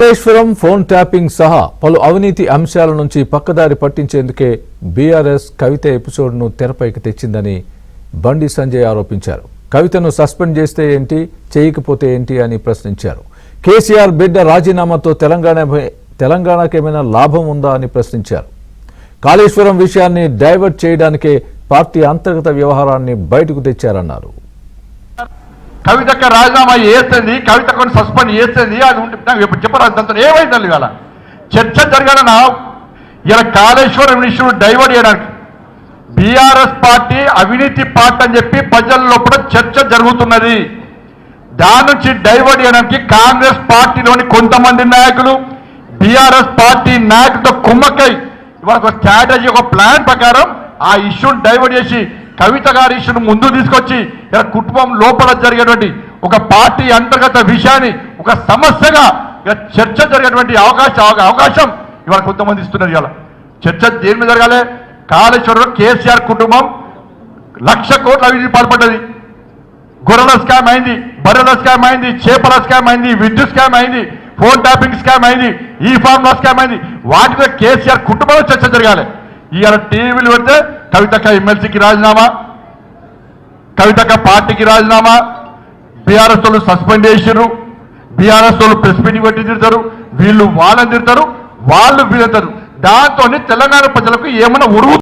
Kaleshwaram phone tapping సహా పలు అవినీతి అంశాల నుంచి పక్కదారి పట్టించేందుకే బీఆర్ఎస్ కవిత ఎపిసోడ్ను తెరపైకి తెచ్చిందని బండి సంజయ్ ఆరోపించారు. కవితను సస్పెండ్ చేస్తే ఏంటి, చేయకపోతే ఏంటి అని ప్రశ్నించారు. కేసీఆర్ బిడ్డ రాజీనామాతో తెలంగాణకేమైనా లాభం ఉందా అని ప్రశ్నించారు. కాళేశ్వరం విషయాన్ని డైవర్ట్ చేయడానికే పార్టీ అంతర్గత వ్యవహారాన్ని బయటకు తెచ్చారన్నారు. కవితకు రాజీనామా చేస్తుంది, కవితకు సస్పెండ్ చేస్తుంది, అది ఉంటుంది చెప్పరాదు. దాంతో ఏమైంది ఇవాళ చర్చ జరగాలన్నా ఇలా కాళేశ్వరం ఇష్యూ డైవర్ట్ చేయడానికి బీఆర్ఎస్ పార్టీ అవినీతి పార్టీ అని చెప్పి ప్రజల లోపల చర్చ జరుగుతున్నది. దాని నుంచి డైవర్ట్ చేయడానికి కాంగ్రెస్ పార్టీలోని కొంతమంది నాయకులు బీఆర్ఎస్ పార్టీ నాయకులతో కుమ్మక్కై ఇవాళ ఒక స్ట్రాటజీ, ఒక ప్లాన్ ప్రకారం ఆ ఇష్యూని డైవర్ట్ చేసి కవిత గారి ఇష్యూను ముందు తీసుకొచ్చి ఇలా కుటుంబం లోపల జరిగేటువంటి ఒక పార్టీ అంతర్గత విషయాన్ని ఒక సమస్యగా చర్చ జరిగేటువంటి అవకాశం ఇవాళ కొంతమంది ఇస్తున్నారు. ఇవాళ చర్చ దేని మీద జరగాలి? కాళేశ్వరం కేసీఆర్ కుటుంబం 1,00,000 కోట్ల అవినీతి పాల్పడ్డది. గొర్రెల స్కామ్ అయింది, బర్రెల స్కామ్ అయింది, చేపల స్కామ్ అయింది, విద్యుత్ స్కామ్ అయింది, ఫోన్ ట్యాపింగ్ స్కామ్ అయింది, ఈ ఫార్ములా స్కామ్ అయింది. వాటి మీద కేసీఆర్ కుటుంబంలో చర్చ జరగాలి. ఇవాళ టీవీలు పెడితే కవితక్క ఎమ్మెల్సీకి రాజీనామా, కవితక్క పార్టీకి రాజీనామా, బీఆర్ఎస్ వాళ్ళు సస్పెండ్ చేసారు, బీఆర్ఎస్ వాళ్ళు ప్రెస్ మీటింగ్ పెట్టి తిడతారు, వీళ్ళు వాళ్ళని తిడతారు, వాళ్ళు వీళ్ళంటారు. దాంతో తెలంగాణ ప్రజలకు ఏమైనా ఉరువు